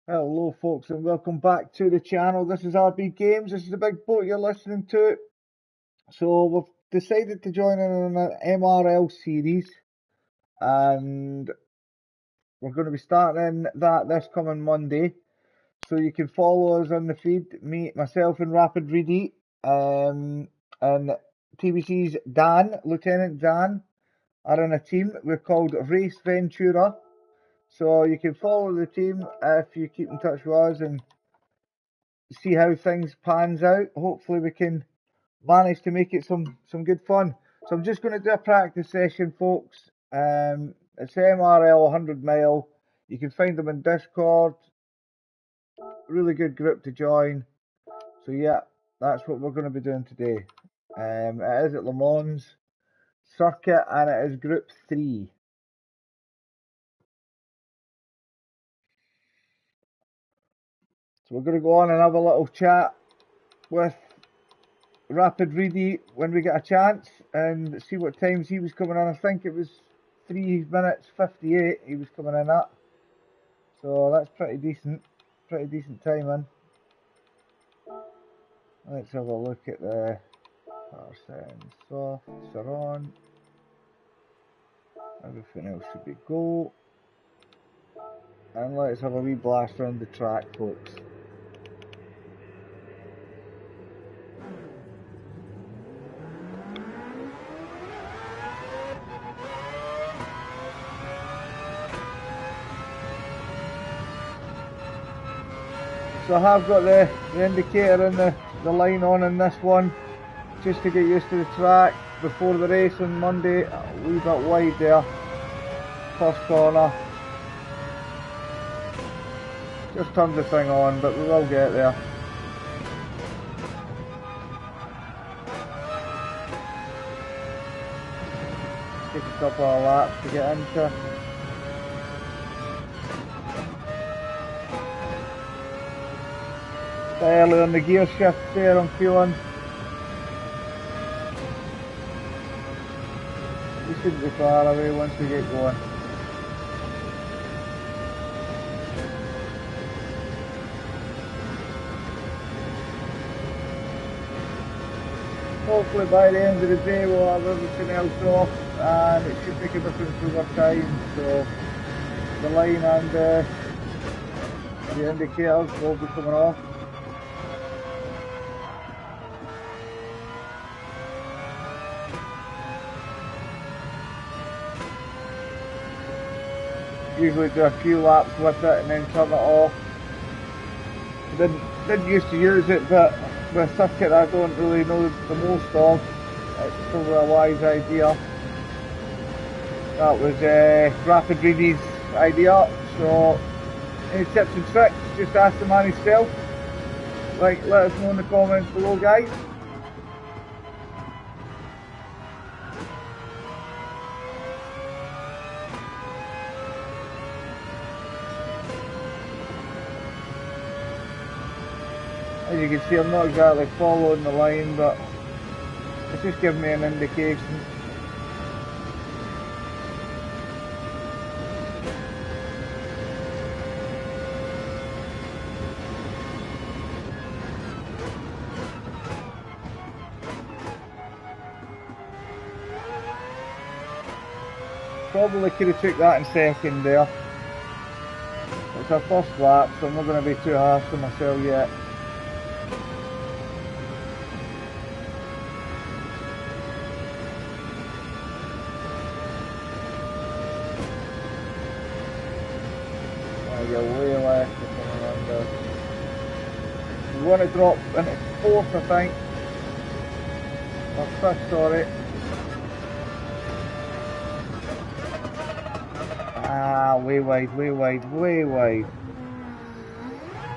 Hello folks and welcome back to the channel. This is RB Games. This is the big boat you're listening to. So we've decided to join in on an MRL series and we're going to be starting that this coming Monday. So you can follow us on the feed, myself and Rapid Reedy, and TBC's Dan, Lieutenant Dan, are in a team. We're called Race Ventura. So you can follow the team if you keep in touch with us and see how things pans out. Hopefully we can manage to make it some good fun. So I'm just going to do a practice session, folks. It's MRL 100 mile. You can find them in Discord. Really good group to join. So yeah, that's what we're going to be doing today. It is at Le Mans circuit and it is Group 3. So we're going to go on and have a little chat with Rapid Reedy when we get a chance and see what times he was coming in. I think it was 3 minutes 58 he was coming in at. So that's pretty decent timing. Let's have a look at the power settings. Softs are on. Everything else should be go. And let's have a wee blast around the track, folks. So I have got the indicator and the line on in this one, just to get used to the track before the race on Monday. A wee bit wide there, first corner. Just turned the thing on, but we will get there. Take a couple of laps to get into. Early on the gear shift there, I'm feeling. We shouldn't be far away once we get going. Hopefully by the end of the day we'll have everything else off and it should make a difference with our time. So the line and the indicators will be coming off. Usually do a few laps with it and then turn it off. Didn't used to use it, but with a circuit I don't really know the most of, it's probably a wise idea. That was Rapid Reedy's idea, so any tips and tricks, just ask the man himself. Let us know in the comments below, guys. As you can see, I'm not exactly following the line, but it's just giving me an indication. Probably could have took that in second there. It's our first lap, so I'm not going to be too harsh on myself yet. You're way left of coming under. We want to drop into fourth, I think. Or fifth, sorry. Way wide.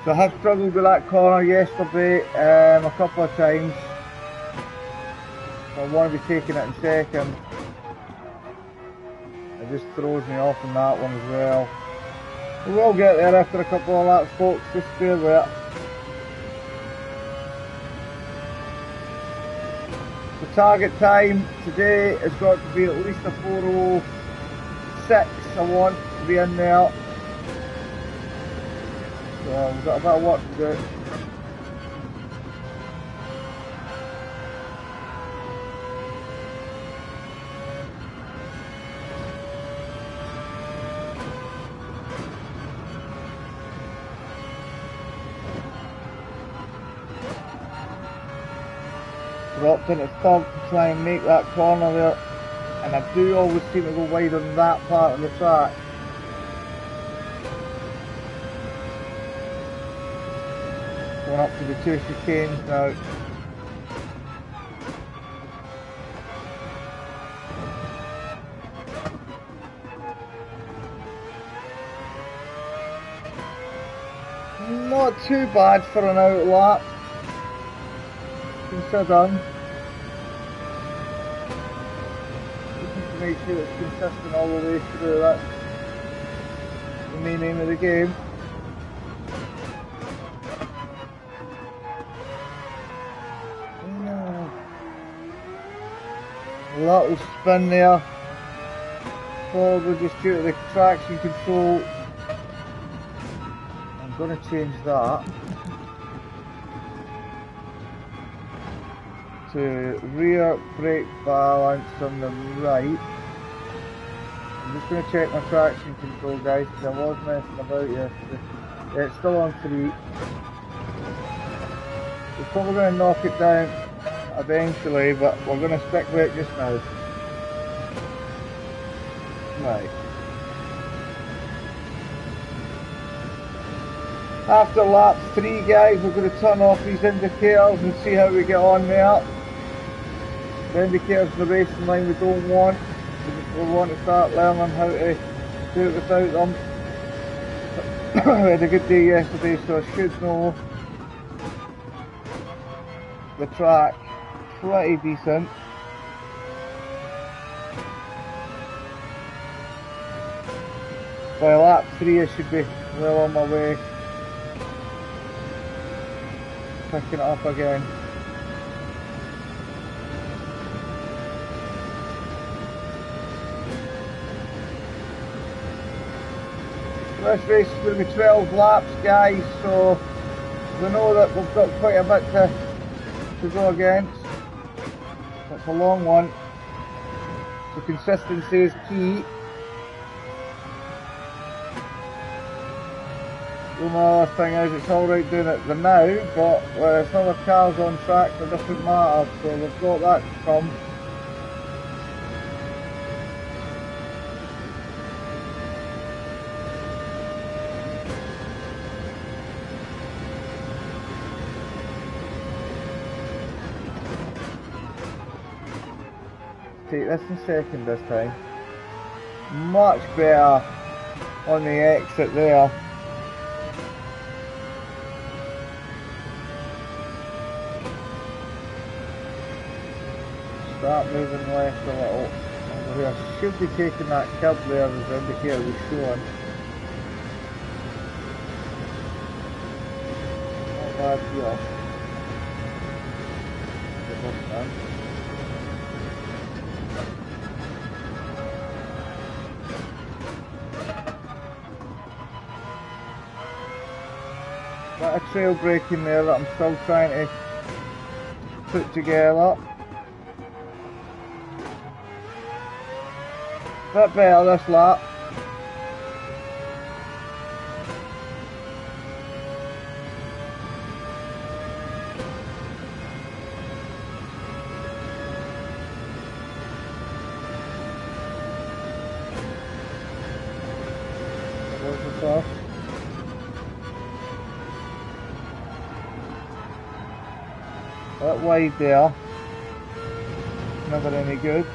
So I have struggled with that corner yesterday a couple of times. So I want to be taking it in second. It just throws me off in that one as well. We will get there after a couple of laps, folks, just bear with it. The target time today has got to be at least a 4:06. I want to be in there. So we've got a bit of work to do. Dropped into third to try and make that corner there, and I do always seem to go wide on that part of the track. Going up to the two chicanes now. Not too bad for an out lap, considering. Just to make sure it's consistent all the way through. That's the main aim of the game. A little spin there, probably just due to the traction control. I'm going to change that to rear brake balance on the right. I'm just going to check my traction control, guys, because I was messing about yesterday. Yeah, it's still on 3. We're probably going to knock it down eventually, but we're going to stick with it just now. Right. After lap 3, guys, we're going to turn off these indicators and see how we get on there. The indicators in the racing line we don't want. We want to start learning how to do it without them. We had a good day yesterday, so I should know the track pretty decent. By lap 3 I should be well on my way, picking it up again. This race is going to be 12 laps, guys, so we know that we've got quite a bit to go against. It's a long one, so consistency is key. The only other thing is, it's alright doing it the now, but there's other cars on track, so it doesn't matter, so we've got that to come. Take this in second this time. Much better on the exit there. Start moving left a little over here. Should be taking that curb there as the indicator was showing. Not bad here. Get this done. Bit of trail braking there that I'm still trying to put together. Bit better this lap. There's the cross. That wide there, never any good.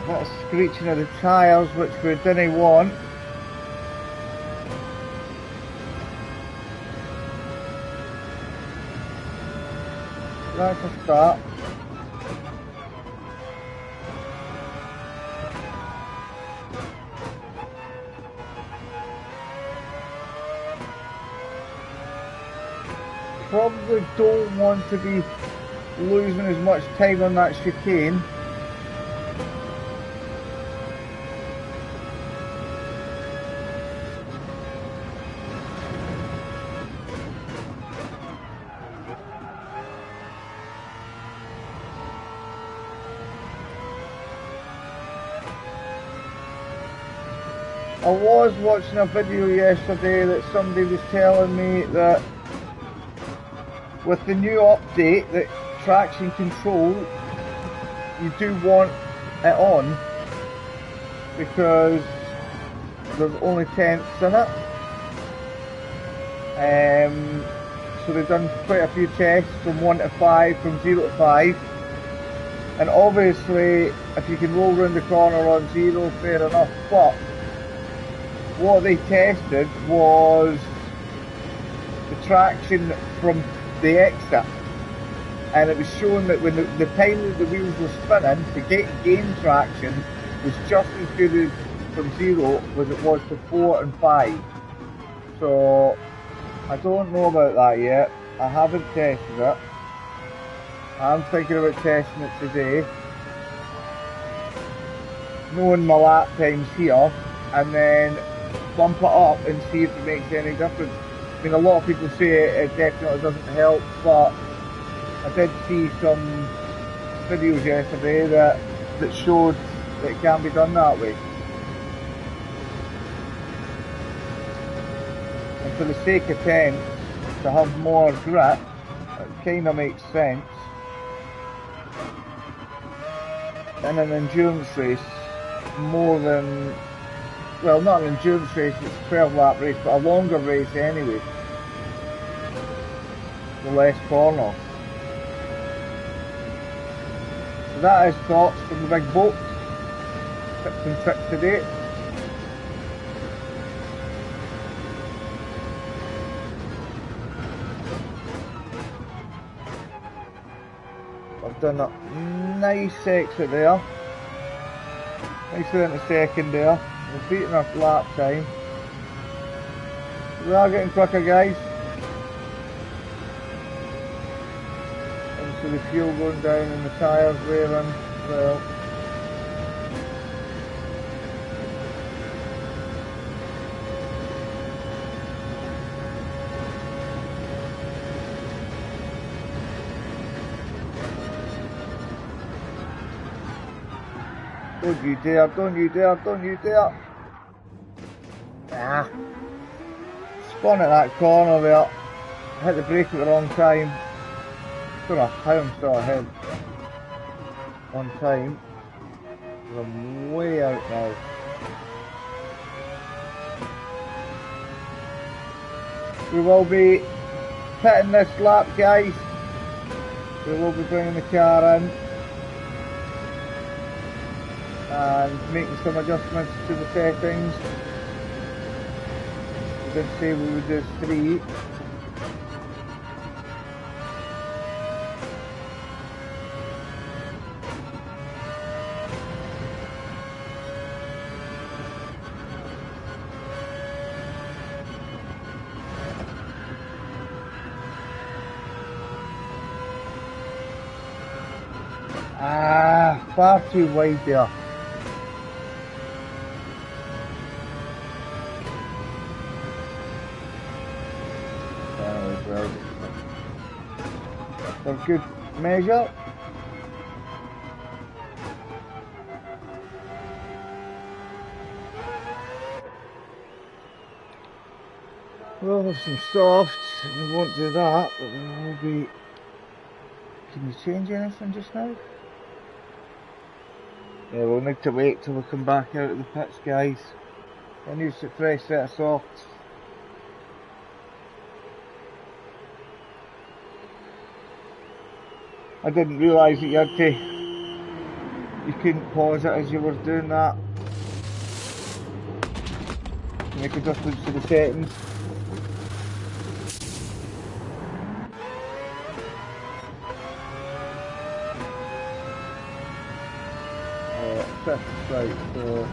Bit of screeching of the tyres, which we didn't want. That's a start. Probably don't want to be losing as much time on that chicane. I was watching a video yesterday that somebody was telling me that with the new update, that traction control, you do want it on because there's only tenths in it. So they've done quite a few tests from 1 to 5, from 0 to 5. And obviously, if you can roll around the corner on 0, fair enough, but what they tested was the traction from the exit, and it was showing that when the time that the wheels were spinning to gain traction was just as good from 0 as it was to 4 and 5. So I don't know about that yet. I haven't tested it. I'm thinking about testing it today, knowing my lap times here, and then bump it up and see if it makes any difference. I mean, a lot of people say it definitely doesn't help, but I did see some videos yesterday that showed that it can be done that way. And for the sake of tense, to have more grip, it kind of makes sense. In an endurance race, more than, well, not an endurance race, it's a 12 lap race, but a longer race anyway, the less corners. So that is thoughts from the big boat, tips and tricks today. I've done a nice exit there, nicely into second there. We're beating our lap time. We are getting quicker, guys. Obviously the fuel going down and the tyres wearing as well. Don't you dare, don't you dare, don't you dare. Ah. Spun at that corner there. Hit the brake at the wrong time. Don't know how I'm still ahead on time. I'm way out now. We will be pitting this lap, guys. We will be bringing the car in and making some adjustments to the settings. We did say we would do 3. Ah, far too wide there. For good measure. We'll have some softs, we won't do that, but we will be... Can you change anything just now? Yeah, we'll need to wait till we come back out of the pits, guys. A new fresh set of softs. I didn't realise that you couldn't pause it as you were doing that. Make adjustments to the settings. Right, so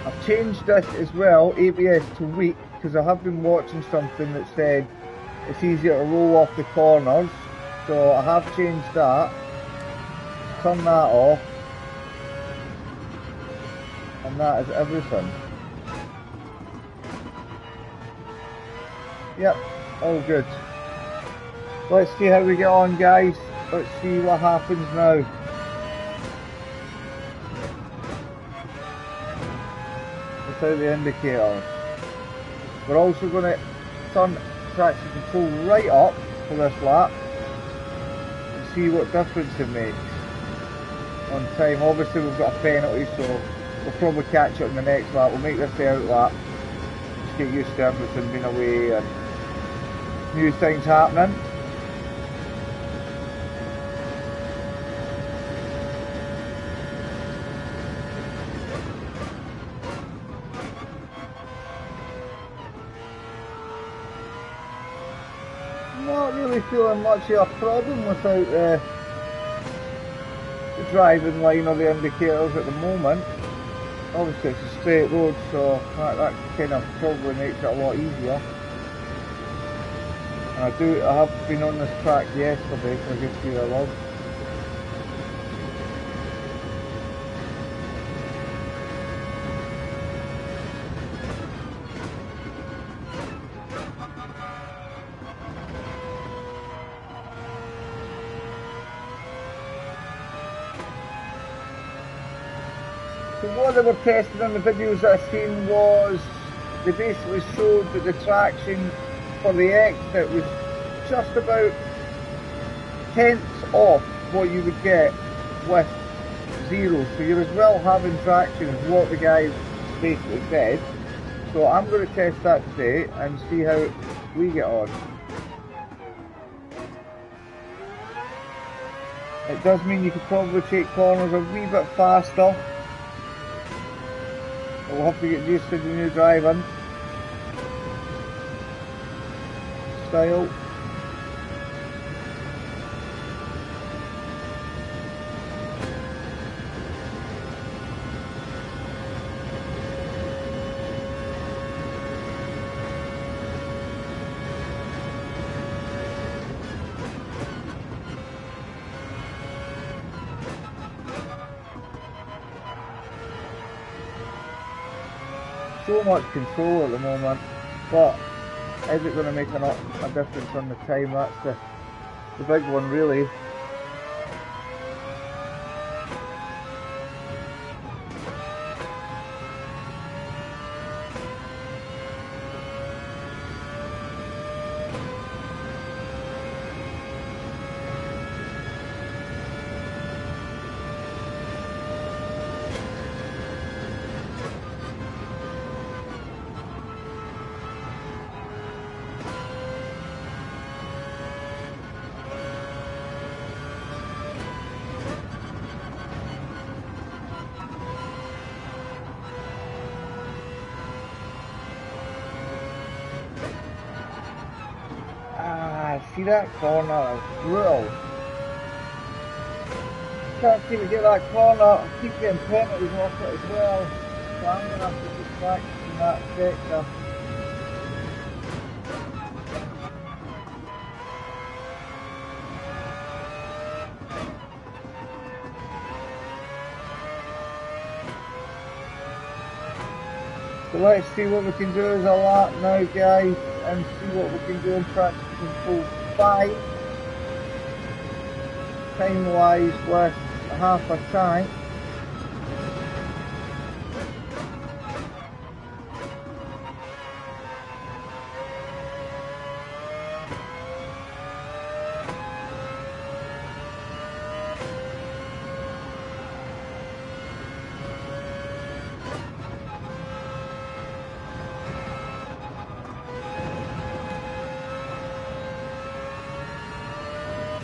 I've changed this as well, ABS to weak, because I have been watching something that said it's easier to roll off the corners, So I have changed that, turn that off, and that is everything. Yep, all good. Let's see how we get on, guys. Let's see what happens now. Without the indicators. We're also going to turn traction control right up for this lap and see what difference it makes on time. Obviously we've got a penalty, so we'll probably catch up in the next lap. We'll make this the out lap. Just get used to everything being away and new things happening. Not really feeling much of a problem without the driving line or the indicators at the moment. Obviously it's a straight road, so that kind of probably makes it a lot easier. And I have been on this track yesterday for a good few hours. So what they were testing on the videos that I seen was, they basically showed that the traction for the exit was just about tenths off what you would get with zero. So you're as well having traction as what the guys basically said. So I'm going to test that today and see how we get on. It does mean you could probably take corners a wee bit faster. We'll have to get used to the new driving style. So much control at the moment, but is it going to make a difference on the time? That's the big one, really. See that corner, brutal. Can't seem to get that corner. I keep getting penalties off it as well. So I'm going to have to just practice in that sector. So let's see what we can do as a lap now, guys, and see what we can do in traction control 5. Time wise with half a tank.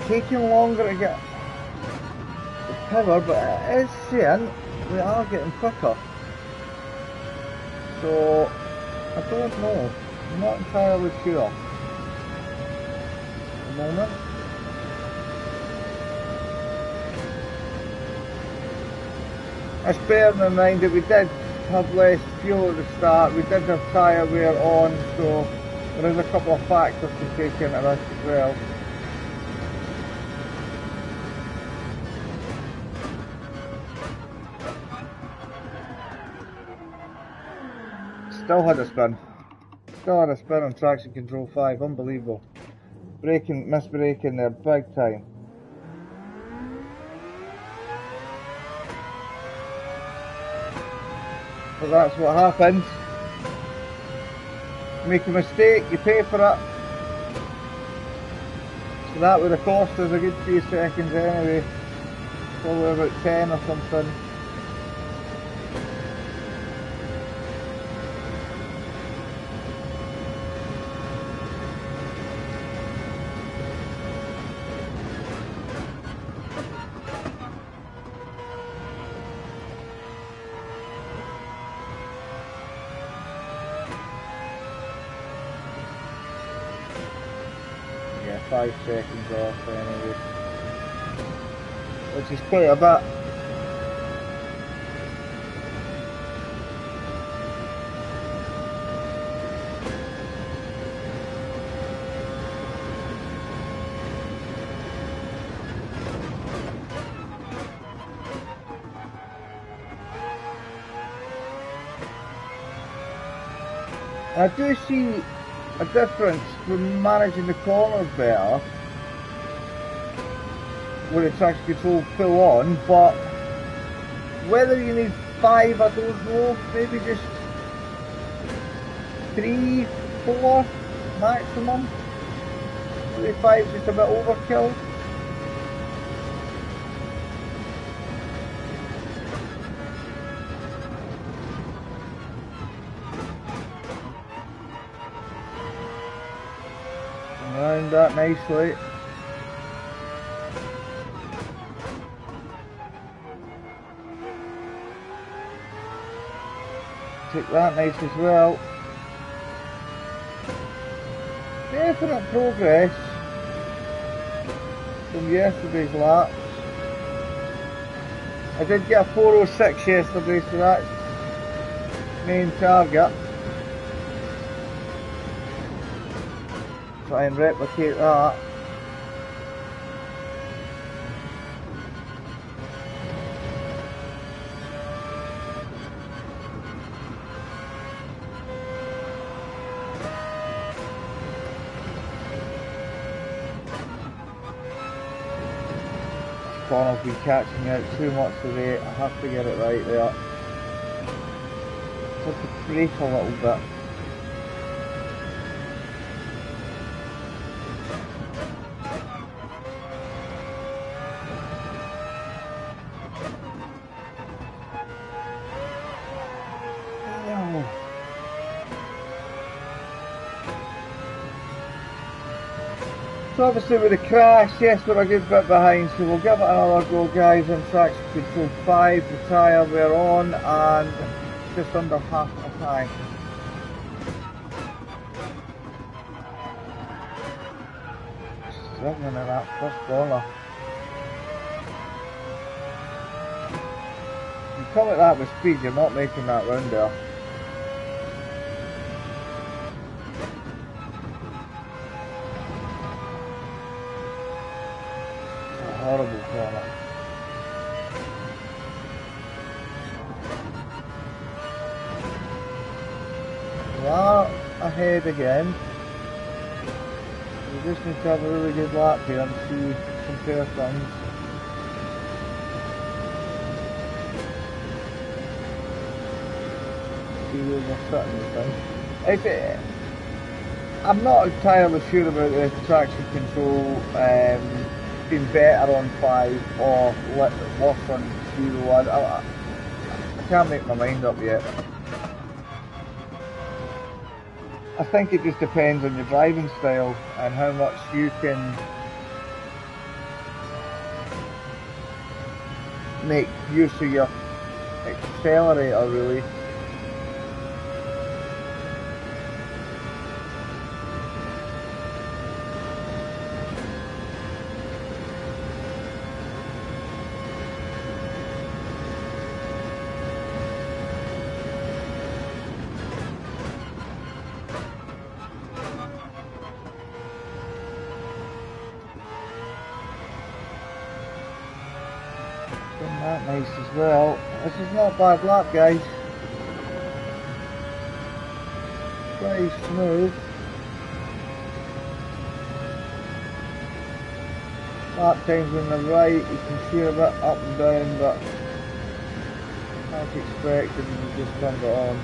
Taking longer to get the power, but it is saying we are getting quicker. So I don't know. I'm not entirely sure at the moment. Let's bear in mind that we did have less fuel at the start. We did have tyre wear on, so there is a couple of factors to take into this as well. Still had a spin. Still had a spin on traction control 5. Unbelievable. Braking, misbraking there big time. But that's what happens. Make a mistake, you pay for it. So that would have cost us a good few seconds anyway. Probably about 10 or something. Yeah, 5 seconds off anyway. Which is quite a bit. I do see a difference from managing the corners better with the traction control full on, but whether you need 5, I don't know, maybe just 3, 4 maximum. Maybe 5 is just a bit overkill. Around that nicely. Took that nice as well. Definite progress from yesterday's laps. I did get a 4:06 yesterday, so that's main target. Try and replicate that. This corner's been catching me out too much today. I have to get it right there. Just to brake a little bit. So obviously with the crash, yes, we're a good bit behind, so we'll give it another go guys on traction control 5, the tyre we're on, and just under half a tank. Struggling in that first corner. You come at that with speed, you're not making that round there. Horrible corner. We are ahead again. We just need to have a really good lap here and see, compare things. See where we're sitting with things. I'm not entirely sure about the traction control. Been better on 5 or worse on 0. I can't make my mind up yet. I think it just depends on your driving style and how much you can make use of your accelerator really. That nice as well. This is not a bad lap guys. pretty smooth. Lap times on the right, you can see a bit up and down, but as expected, we just turned it on.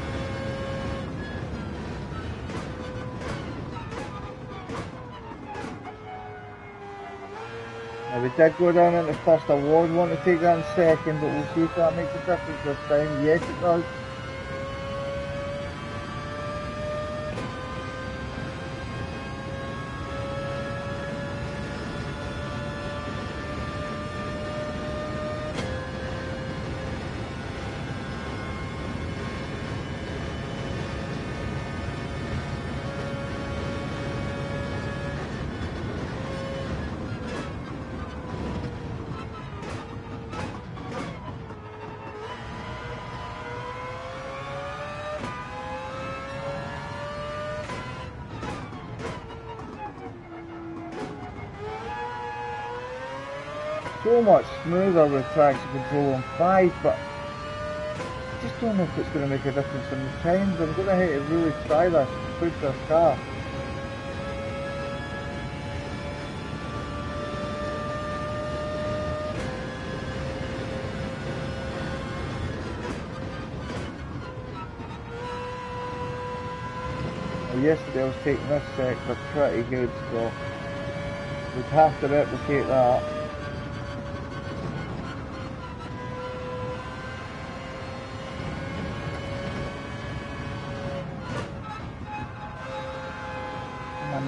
Now we did go down in the first. I was wanting to take that in second, but we'll see if that makes a difference this time. Yes, it does. So much smoother with traction control on 5, but I just don't know if it's going to make a difference in the times. I'm going to have to really try this, push this car. Well, yesterday I was taking this sector pretty good, so we'd have to replicate that.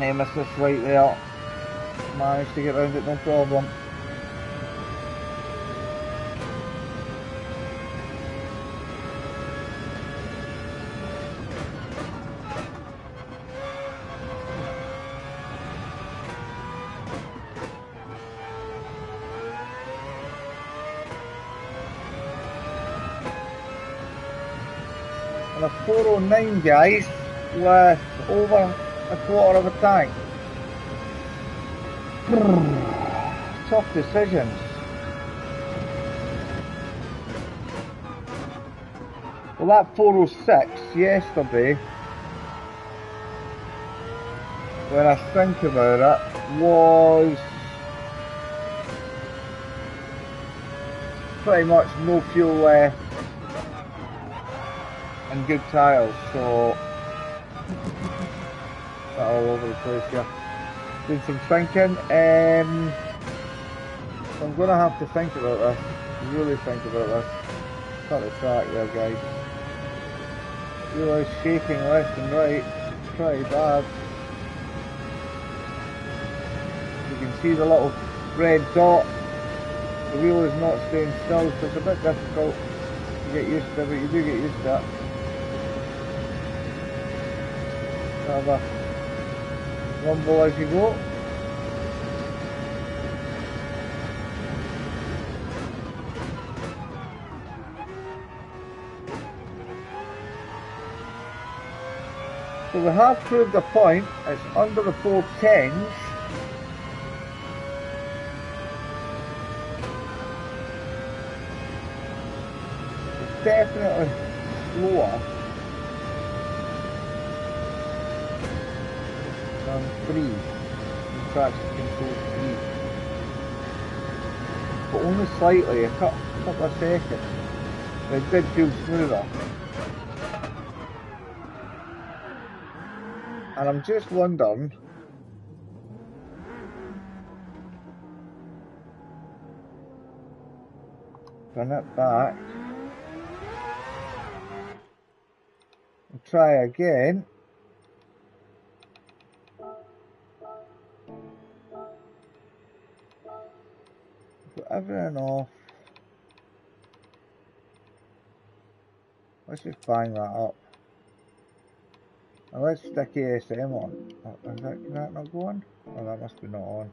Nemesis right there, managed to get around it no problem. And a 409 guys with over a quarter of a tank. Tough decisions. Well, that 406 yesterday, when I think about it, was pretty much no fuel left and good tyres, so all over the place here. Doing some thinking. So I'm going to have to think about this. Really think about this. Cut the track there, guys. Really shaking left and right. Pretty bad. You can see the little red dot. The wheel is not staying still, so it's a bit difficult to get used to, but you do get used to it. Have a rumble as you go. So we have proved a point. It's under the 410s. It's definitely slower than 3. Traction control 3. But only slightly, a couple of seconds. But it did feel smoother. And I'm just wondering, bring it back, and try again. Put everything off. Let's just bang that up. Now let's stick ASM on. Is that not going? Oh, that must be not on.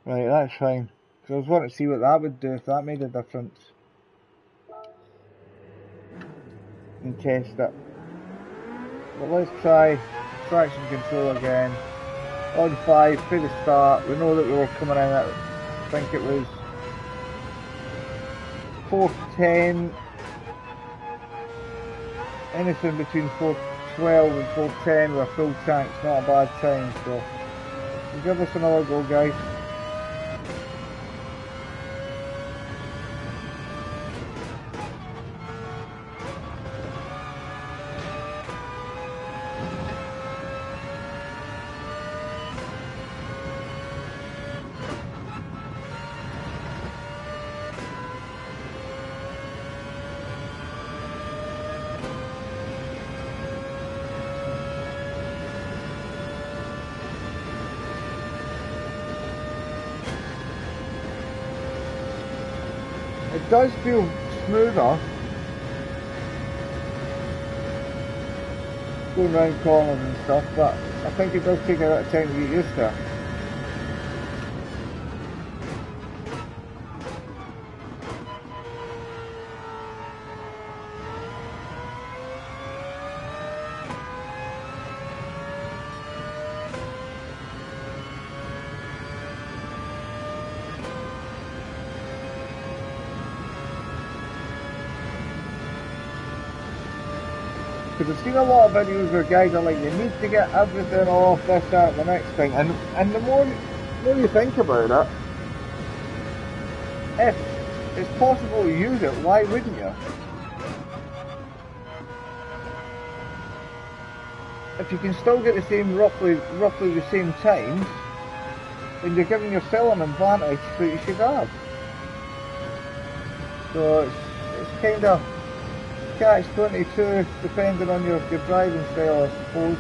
Right, that's fine. Because I was wanting to see what that would do, if that made a difference. And test it. But let's try traction control again. On 5, for the start. We know that we were coming in at, I think it was 410. Anything between 412 12 and go 10 with a full tank. It's not a bad time, so we'll give this another go, guys. It does feel smoother going round corners and stuff, but I think it does take a bit of time to get used to it. Because I've seen a lot of videos where guys are like, you need to get everything off, this, that, the next thing, and the more you think about it, if it's possible to use it, why wouldn't you? If you can still get the same, roughly the same times, then you're giving yourself an advantage that you should have. So it's kind of catch-22 depending on your driving style, I suppose.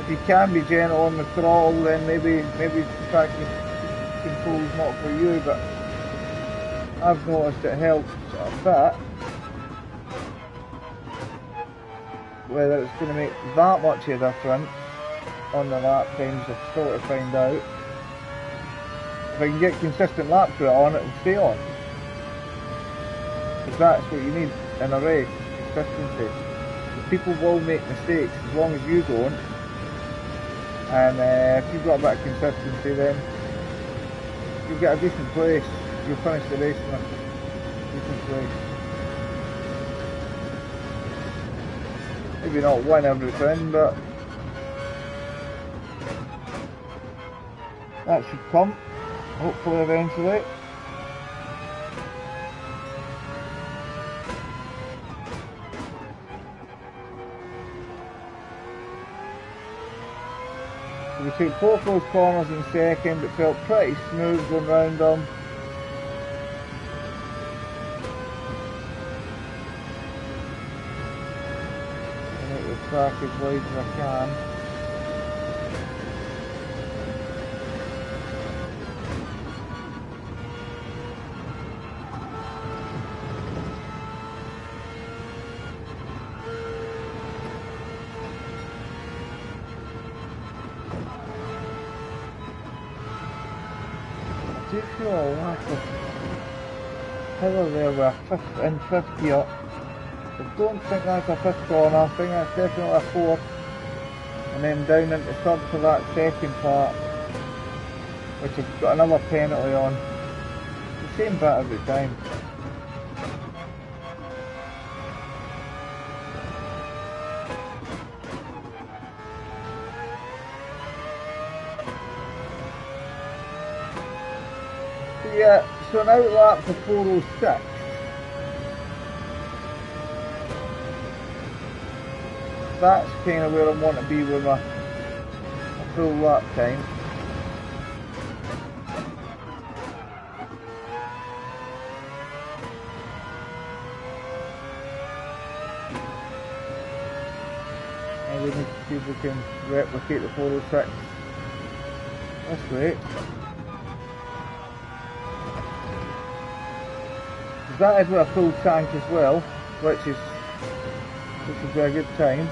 If you can be gentle on the throttle, then maybe the traction control is not for you, but I've noticed it helps a bit. Whether it's going to make that much of a difference on the lap times, I've still to find out. If I can get consistent lap through it on, it'll stay on. Because that's what you need in a race, consistency. People will make mistakes as long as you don't, and if you've got a bit of consistency, then you'll get a decent place. You'll finish the race in a decent place. Maybe not win everything, but that should come, hopefully eventually. We took both those corners in second, it felt pretty smooth going round them. I make the track as wide as I can. I do feel a lack of power there with 50 up. I don't think that's a fifth corner, I think that's definitely a fourth. And then down into third for that second part, which I've got another penalty on. The same bit every time. Yeah, so an outlap for 406. That's kind of where I want to be with my full lap time. And we need to see if we can replicate the 406 this way. That is with a full tank as well, which will be a good time.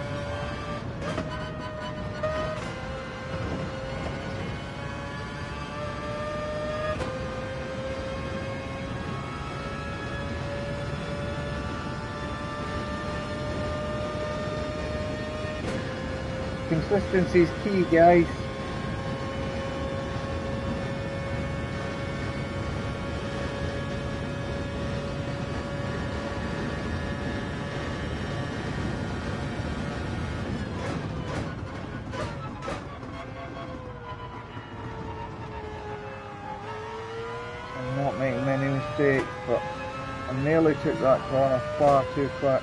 Consistency is key, guys. Nearly took that corner far too quick.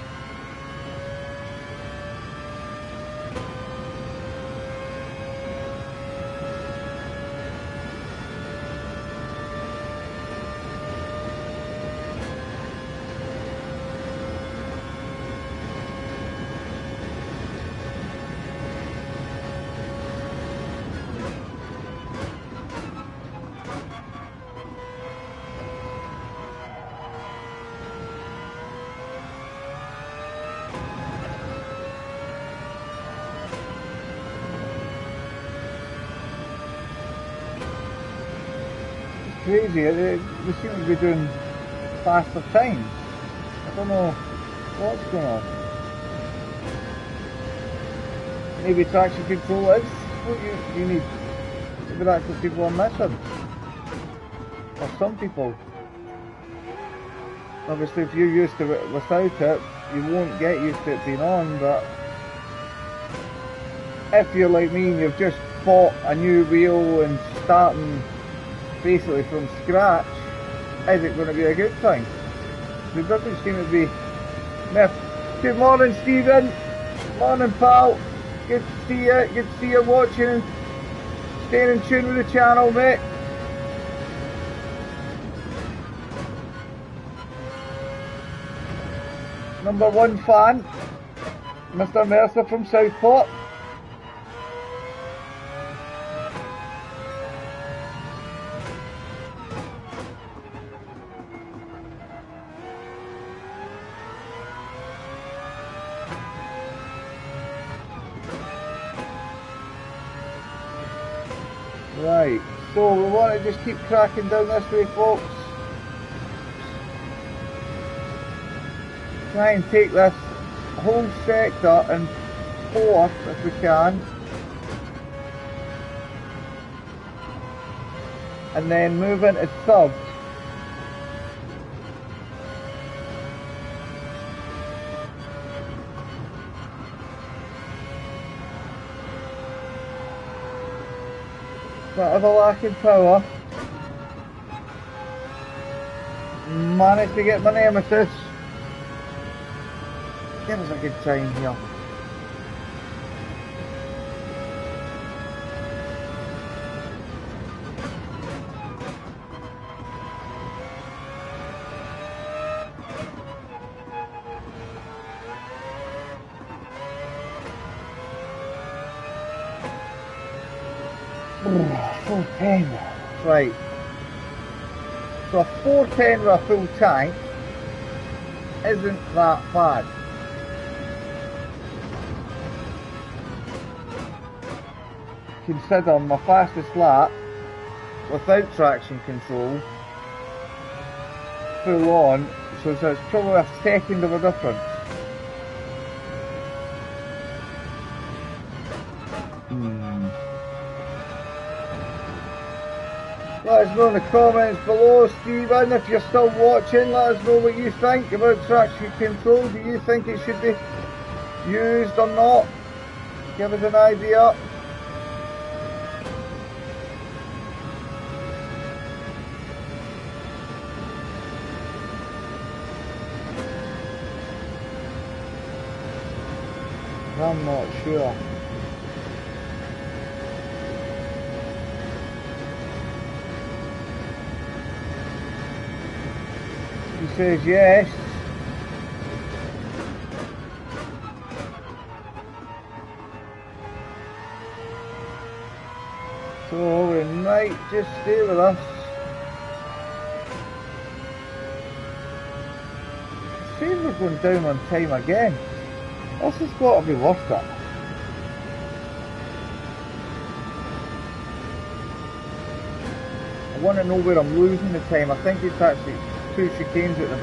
Crazy, they seem to be doing faster times. I don't know what's going on. Maybe traction control is what you need. Maybe that's what people are missing. Or some people. Obviously if you're used to it without it, you won't get used to it being on, but if you're like me and you've just bought a new wheel and starting basically from scratch, is it going to be a good thing? There doesn't seem to be. Good morning, Stephen. Morning, pal. Good to see you. Good to see you watching and staying in tune with the channel, mate. Number one fan, Mr. Mercer from Southport. Right, so we want to just keep cracking down this way, folks. Try and take this whole sector in fourth if we can. And then move into third. Bit of a lack in power. Managed to get my nemesis. Give us a good time here. Oh, 410. Right. So a 410 with a full tank isn't that bad. Consider my fastest lap without traction control full on, so it's probably a second of a difference. Let us know in the comments below, Stephen, if you're still watching. Let us know what you think about traction control. Do you think it should be used or not? Give us an idea. I'm not sure. He says yes. So we might just stay with us. Seems we're going down on time again. This has got to be worth it. I want to know where I'm losing the time. I think it's actually two chicanes at the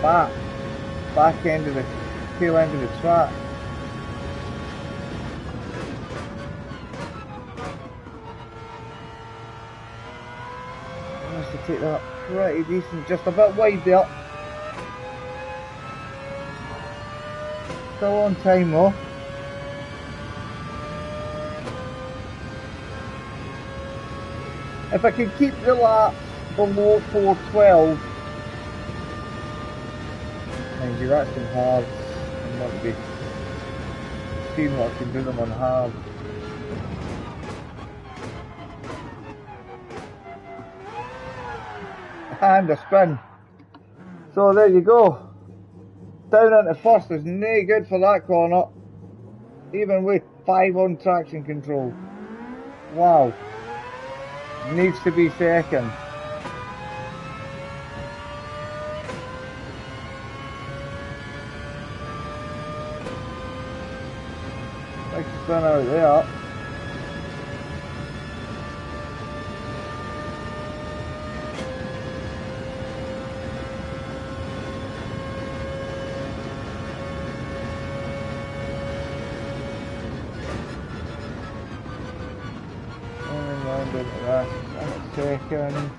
back end of the tail end of the track. I managed to take that pretty decent, just a bit wide there. Still on time though. If I can keep the lap below 412, Mind you, that's in hard. I want to be seeing what I can do them on hard. And a spin. So there you go. Down into first is no good for that corner. Even with 5 on traction control. Wow. Needs to be second. Big spin out there. Second.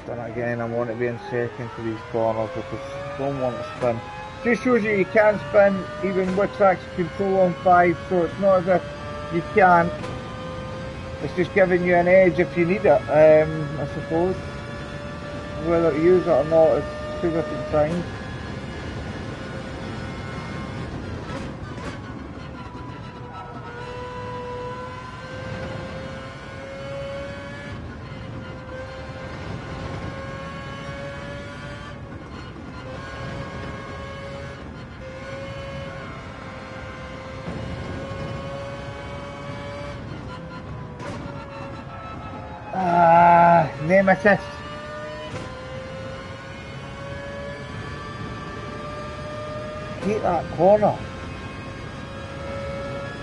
Then again, I want to be in second for these corners because I don't want to spin. Just shows you can spin even with traction control on 5, so it's not as if you can't. It's just giving you an edge if you need it, I suppose. Whether to use it or not, it's 2 different things. Nemesis. Hate that corner.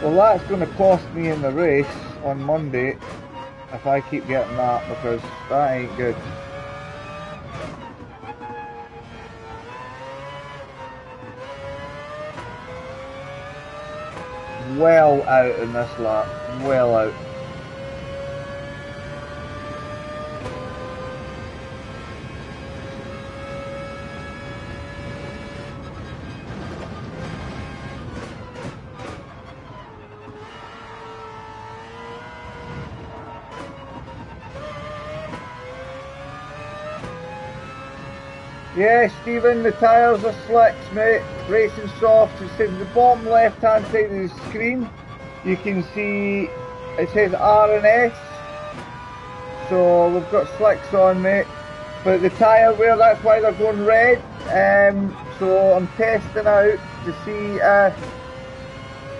Well, that's going to cost me in the race on Monday if I keep getting that, because that ain't good. Well out in this lap, well out. Yeah, Stephen, the tyres are slicks, mate. Racing soft. It's in the bottom left hand side of the screen. You can see it says R and S. So we've got slicks on, mate. But the tyre wear, that's why they're going red. So I'm testing out to see if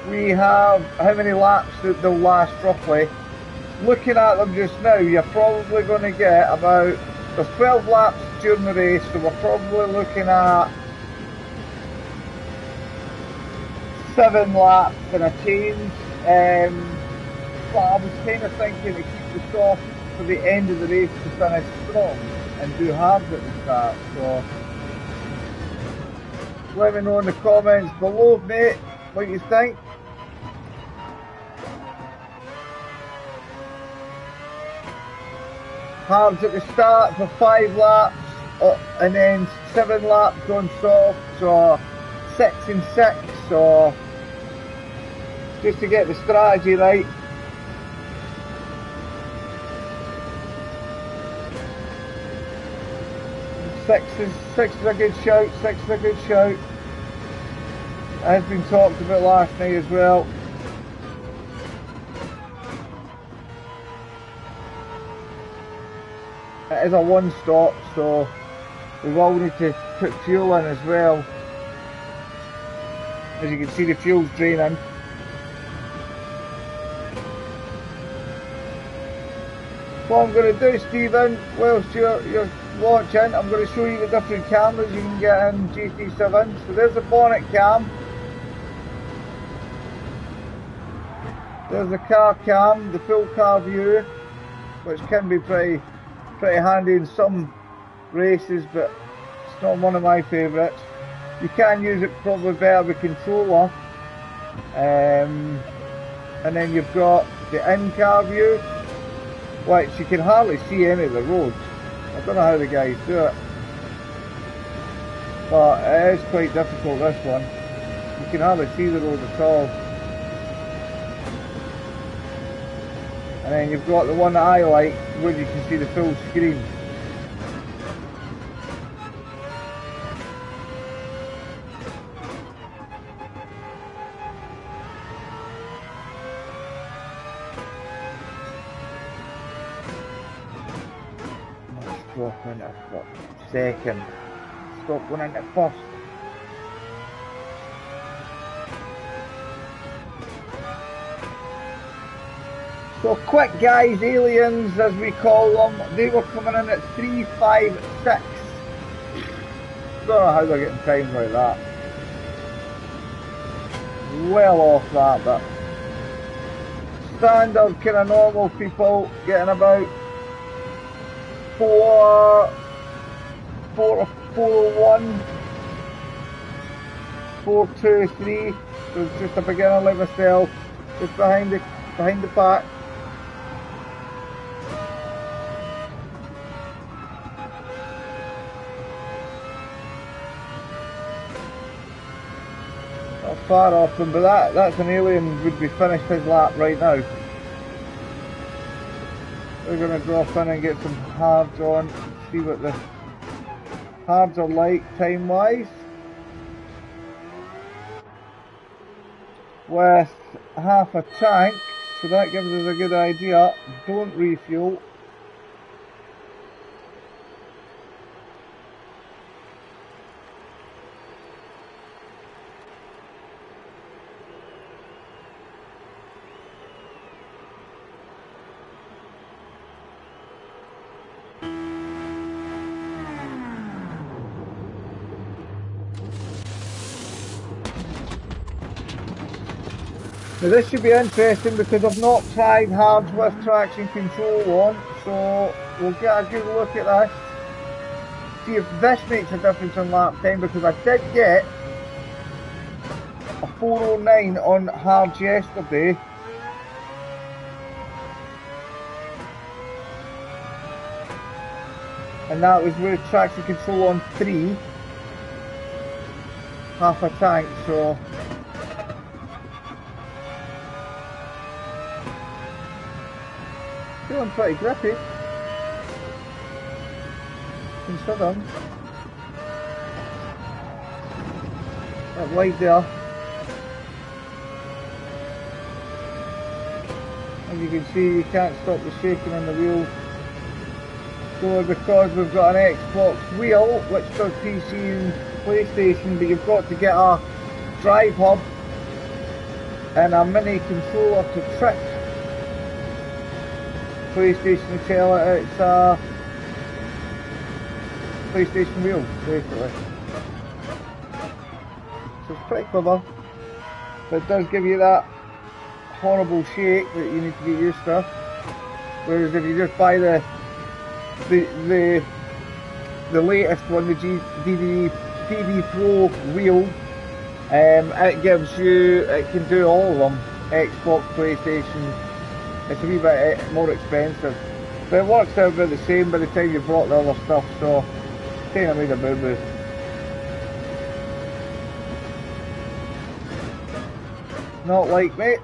we have how many laps that they'll last roughly. Looking at them just now, you're probably going to get about, there's 12 laps during the race, so we're probably looking at 7 laps and a change. But I was kind of thinking to keep the soft for the end of the race to finish strong and do hard at the start. So let me know in the comments below, mate, what you think. Hards at the start for 5 laps, and then 7 laps on soft, so 6 and 6, so just to get the strategy right. Six is a good shout, 6 is a good shout. As been talked about last night as well. It is a one stop, so we will need to put fuel in as well. As you can see, the fuel's draining. What I'm going to do, Stephen, whilst you're watching, I'm going to show you the different cameras you can get in GT7. So there's the bonnet cam. There's the car cam, the full car view, which can be pretty handy in some races, but it's not one of my favourites. You can use it probably better with controller. And then you've got the in-car view, which you can hardly see any of the roads. I don't know how the guys do it, but it is quite difficult, this one. You can hardly see the road at all. And then you've got the one that I like, where you can see the full screen. Stop in it for second. Stop going into first. So quick guys, aliens as we call them, they were coming in at 356. Don't know how they're getting times like that. Well off that, but standard kind of normal people getting about 401, 423. So it's just a beginner like myself, just behind the pack. Not far off them, but that's an alien would be finished his lap right now. We're going to drop in and get some hards on, see what the hards are like time wise. With half a tank, so that gives us a good idea. Don't refuel. Now this should be interesting because I've not tried hards with traction control on, so we'll get a good look at this. See if this makes a difference on lap time, because I did get a 409 on hards yesterday. And that was with traction control on 3, half a tank, so feeling pretty grippy, considering that wide there. As you can see, you can't stop the shaking on the wheel. So because we've got an Xbox wheel, which does PC and PlayStation, but you've got to get a drive hub and a mini controller to trick PlayStation to tell it it's a PlayStation wheel, basically. So it's pretty clever, but it does give you that horrible shake that you need to get used to. Whereas if you just buy the latest one, the DD Pro wheel, it can do all of them, Xbox, PlayStation. It's a wee bit more expensive, but it works out about the same by the time you've brought the other stuff, so kind of made a boo-boo. Not like me,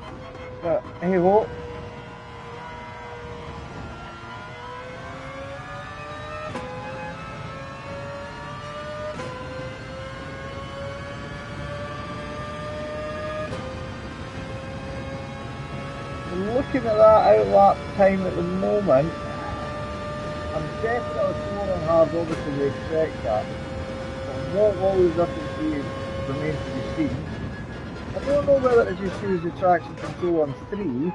but hey ho. Looking at that out lap time at the moment, I'm definitely scoring hard, obviously we expect that. But what all the difference is remains to be seen. I don't know whether to just use the traction control on 3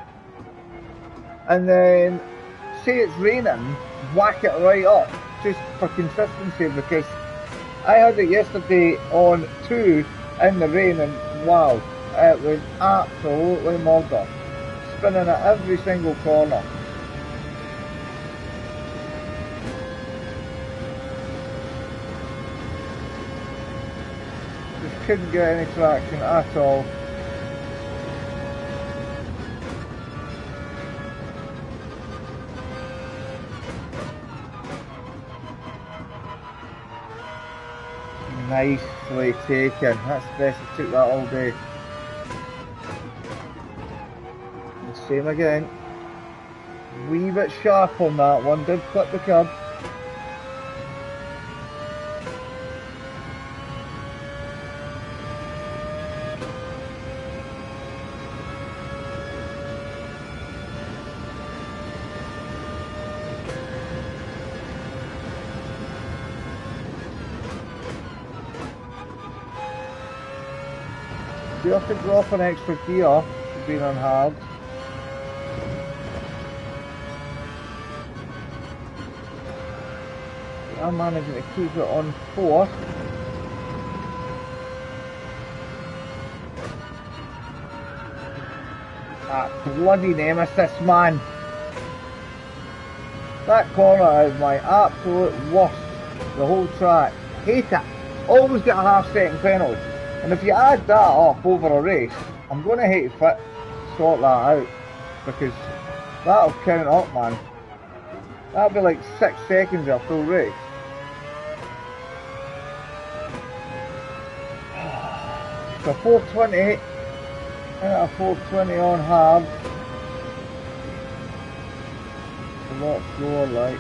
and then say it's raining, whack it right up just for consistency, because I had it yesterday on 2 in the rain and wow, it was absolutely murder. Spinning at every single corner. Just couldn't get any traction at all. Nicely taken. That's the best. It took that all day. Same again. wee bit sharp on that one, did clip the curb. You have to drop an extra gear for being on hard. I'm managing to keep it on 4. That bloody nemesis, man. That corner is my absolute worst. The whole track. Hate it. Always get a half-second penalty. And if you add that up over a race, I'm going to hate to sort that out. Because that'll count up, man. That'll be like 6 seconds of a full race. So 420 and a 420 on hard. A lot slower, like.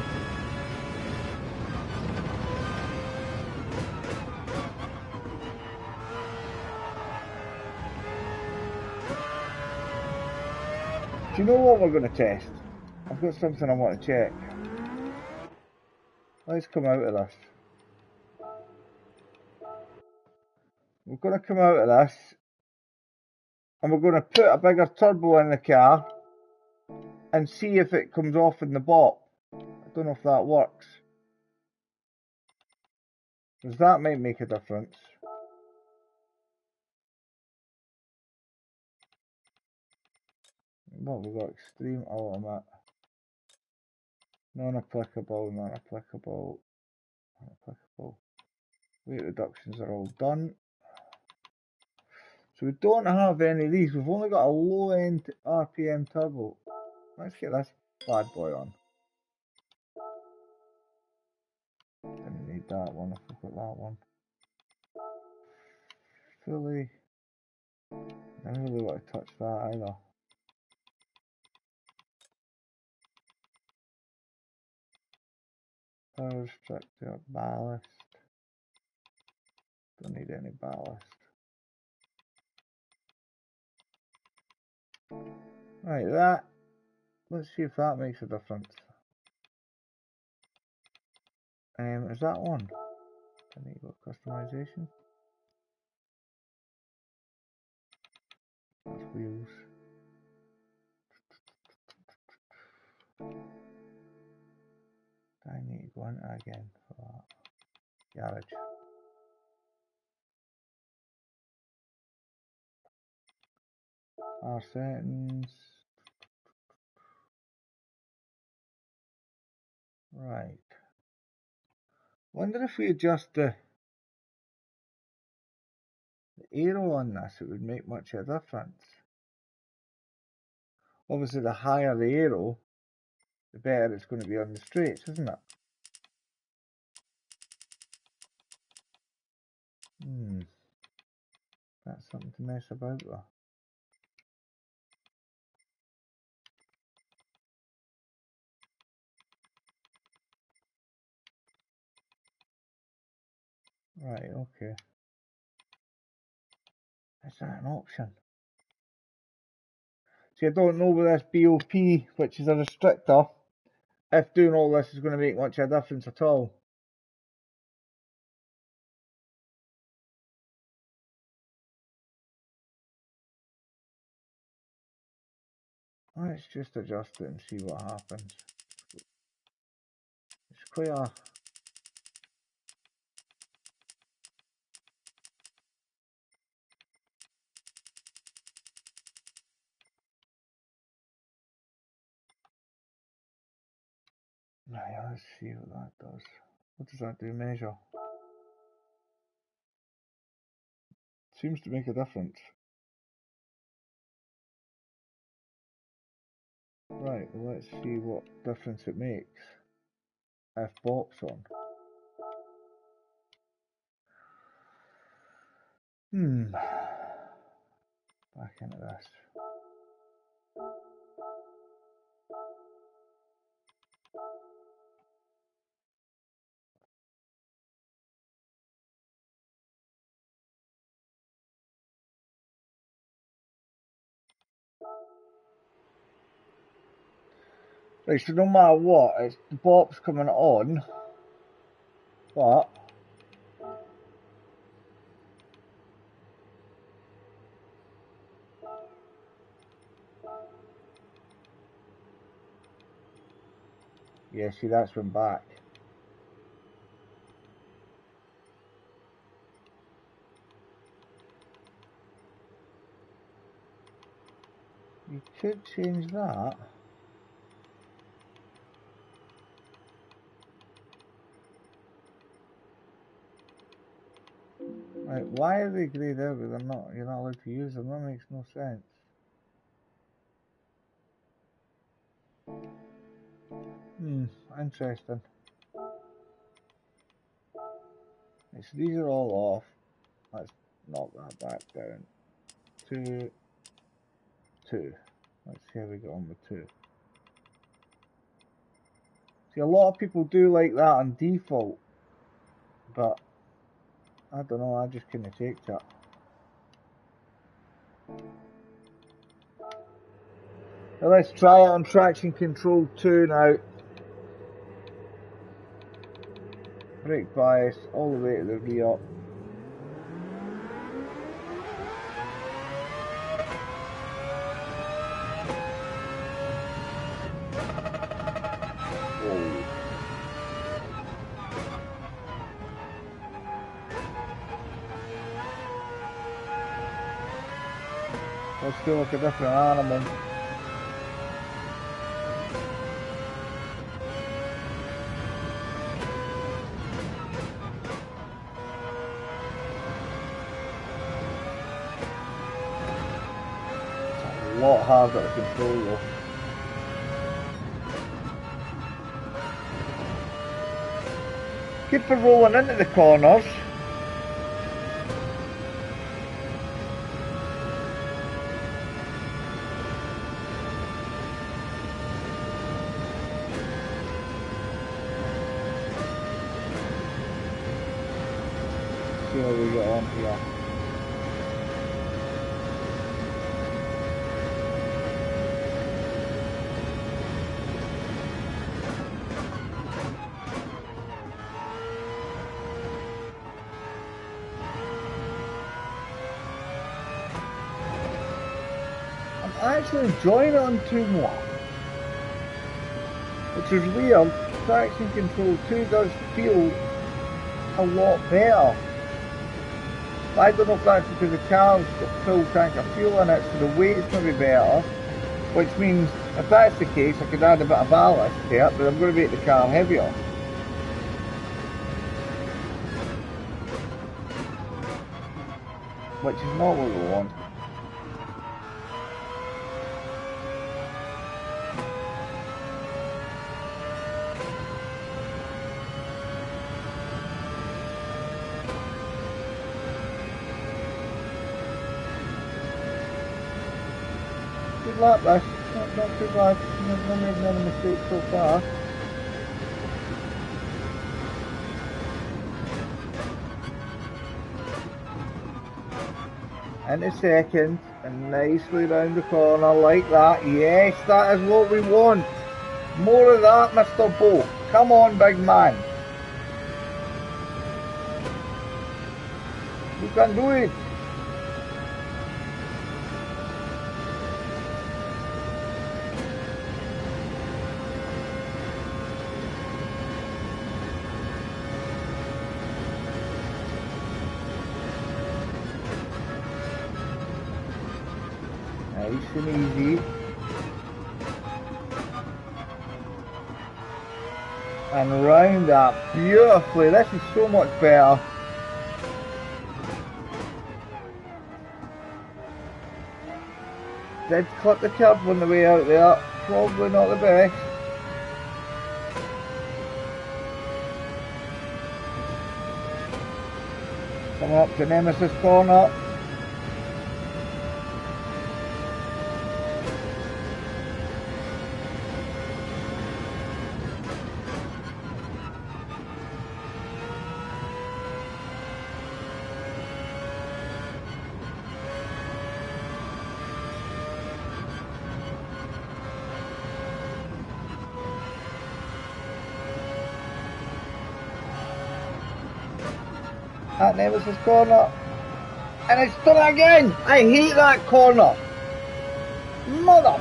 Do you know what we're going to test? I've got something I want to check. Let's come out of this. We're going to come out of this and we're going to put a bigger turbo in the car and see if it comes off in the bottom. I don't know if that works. Because that might make a difference. What have we got? Extreme, ultimate. Non-applicable, non-applicable, non-applicable. Weight reductions are all done. So we don't have any of these. We've only got a low-end RPM turbo. Let's get this bad boy on. Didn't need that one if we've got that one. Fully. I don't really want to touch that either. Power restrictor, ballast. Don't need any ballast. Right, that. Let's see if that makes a difference. Is that one? I need what customization. That's wheels. I need to go into again for that. Garage. Our settings. Right. Wonder if we adjust the aero on this, it would make much of a difference. Obviously, the higher the aero, the better it's going to be on the straights, isn't it? That's something to mess about with. Right, okay. Is that an option? See, I don't know with this BOP, which is a restrictor, if doing all this is going to make much of a difference at all. Let's just adjust it and see what happens. It's quite a... Right, let's see what that does. What does that do? Measure. Seems to make a difference. Right, well, let's see what difference it makes. F-box on. Back into this. Right, so no matter what, it's the bop's coming on, but yeah, see, that's went back. You could change that. Right, why are they greyed out but they're not, you're not allowed to use them? That makes no sense. Interesting. Right, so these are all off. Let's knock that back down. 2, 2. Let's see how we get on with 2. See, a lot of people do like that on default, but I don't know, I just couldn't take that. Now let's try it on traction control 2 now. Brake bias all the way to the rear. Let's feel like a different animal. It's a lot harder to control though. Good for rolling into the corners. See how we get on here. I'm actually enjoying it on 2 more, which is weird. Traction control 2 does feel a lot better. I don't know if that's because the car's got full tank of fuel in it, so the weight's going to be better, which means if that's the case I could add a bit of ballast to it, but I'm going to make the car heavier. Which is not what we want. Good luck, Rush. Not too bad. Not made any mistakes so far. Into second, and nicely round the corner like that. Yes, that is what we want. More of that, Mr. Boat. Come on, big man. You can do it. Nice and easy. And round that beautifully. This is so much better. Did clip the curb on the way out there. Probably not the best. Coming up to Nemesis corner. at Nemesis corner. And it's done it again! I hate that corner! Mother!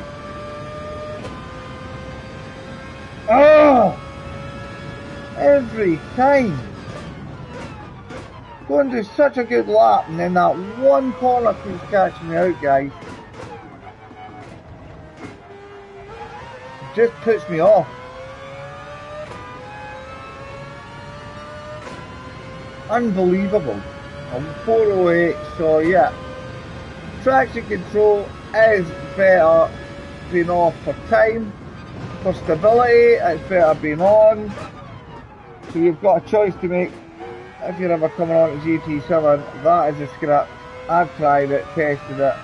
Oh! Every time! Going to do such a good lap and then that one corner keeps catching me out, guys. It just puts me off. Unbelievable. I'm 408, so yeah. Traction control is better being off for time. For stability, it's better being on. So you've got a choice to make if you're ever coming on to GT7. That is a script. I've tried it, tested it.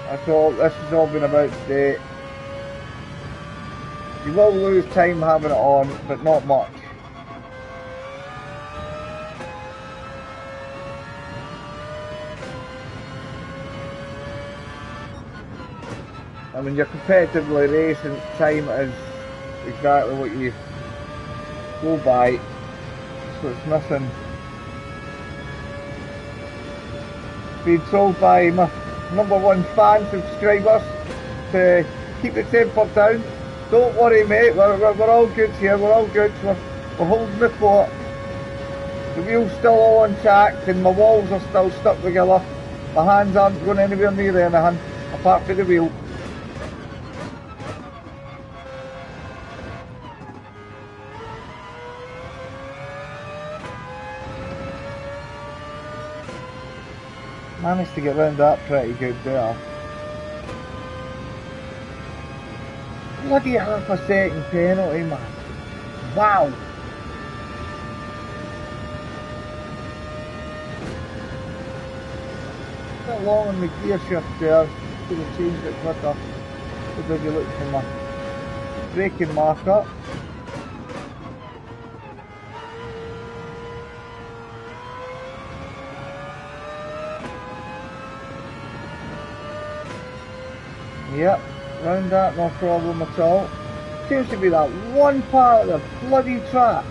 That's all. This has all been about today. You will lose time having it on, but not much. And when you're competitively racing, time is exactly what you go by. So it's nothing. Being told by my #1 fan subscribers to keep the temper down. Don't worry, mate, we're all good here, we're all good. We're holding the fort. The wheel's still all intact and my walls are still stuck together. My hands aren't going anywhere near anything apart from the wheel. Managed to get round that pretty good there. Bloody half a second penalty, man. Wow. A bit long on the gear shift there. Could have changed it quicker. Could be looking for my braking marker. Yep, round that, no problem at all. Seems to be that one part of the bloody track.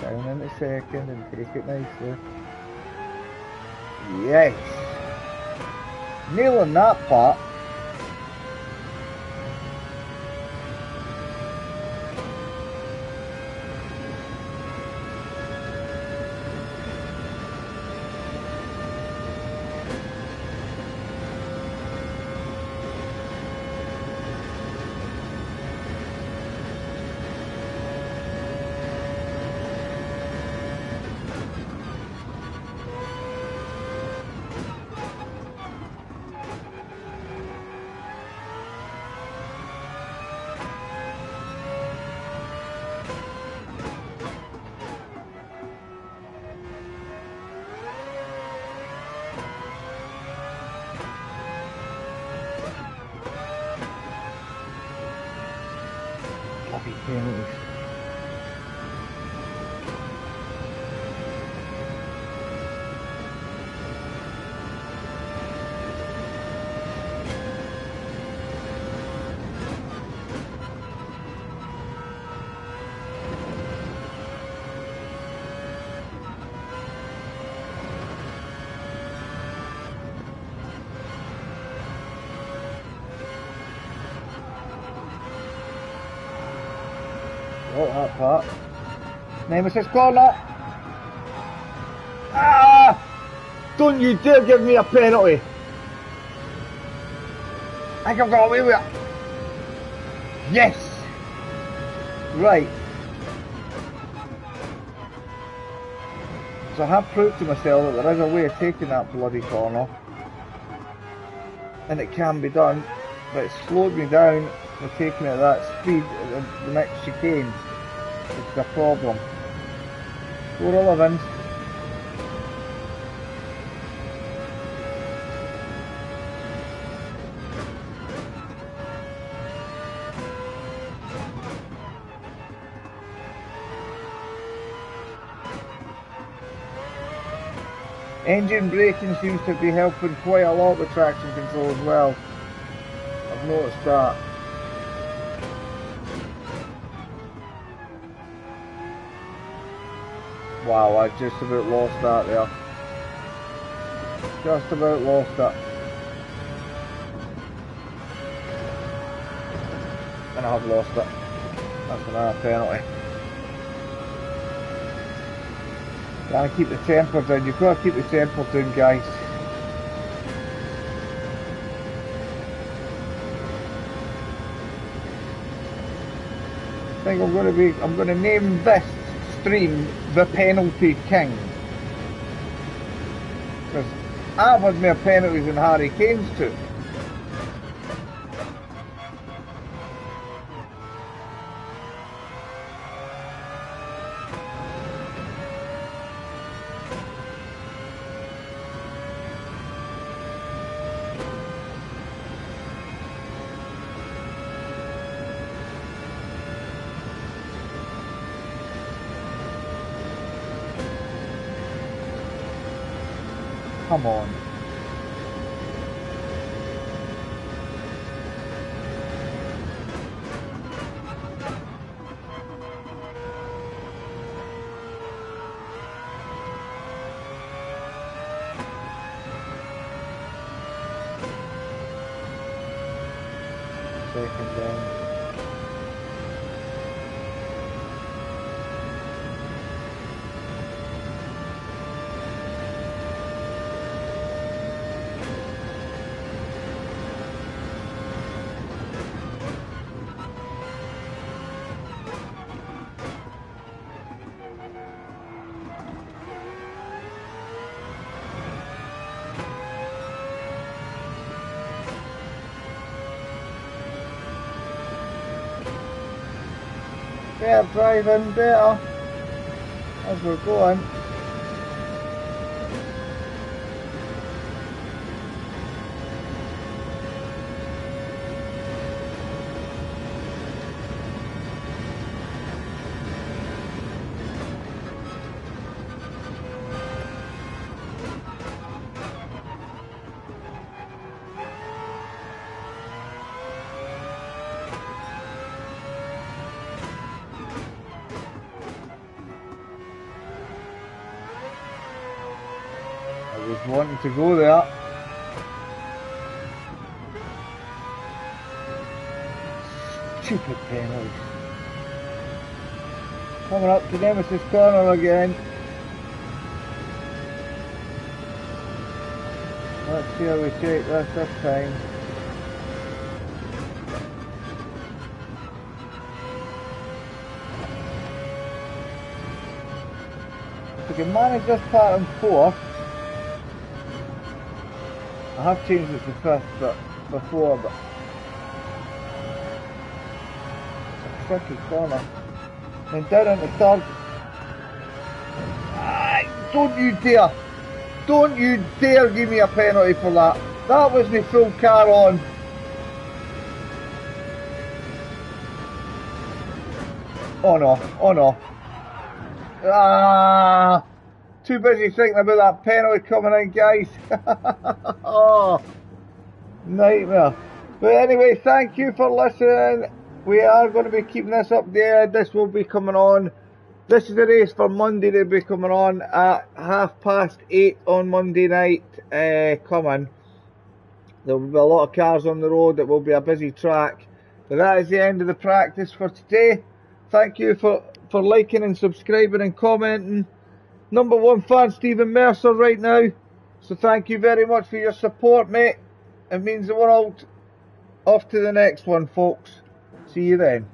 Down in a second and take it nicely. Yes! Nailing that part. Penalties. Oh, that part. Nemesis corner. Ah! Don't you dare give me a penalty. I think I've got away with it. Yes! Right. So I have proved to myself that there is a way of taking that bloody corner. And it can be done. But it slowed me down for taking it at that speed at the next chicane. It's a problem. 411. Engine braking seems to be helping quite a lot with traction control as well. I've noticed that. Wow, I just about lost that there. Just about lost it. And I have lost it. That's another penalty. Gotta keep the temper down. You've got to keep the temper down, guys. I think I'm going to name this stream the Penalty King. Because I've had more penalties than Harry Kane's too. Come on. Second down. Better driving, better as we're going. I was wanting to go there. Stupid penalties. Coming up to Nemesis corner again. Let's see how we take this time. If we can manage this part in fourth. I have changed it to fifth before, but it's a tricky corner. Then down into third. Don't you dare give me a penalty for that. That was my full car on. Oh no. Ah! Too busy thinking about that penalty coming in, guys. Oh, nightmare. But anyway, thank you for listening. We are going to be keeping this up there. This will be coming on. This is the race for Monday. They'll be coming on at 8:30 on Monday night. Coming. There will be a lot of cars on the road. It will be a busy track. But that is the end of the practice for today. Thank you for liking and subscribing and commenting. Number one fan Stephen Mercer right now. So thank you very much for your support, mate. It means the world. Off to the next one, folks. See you then.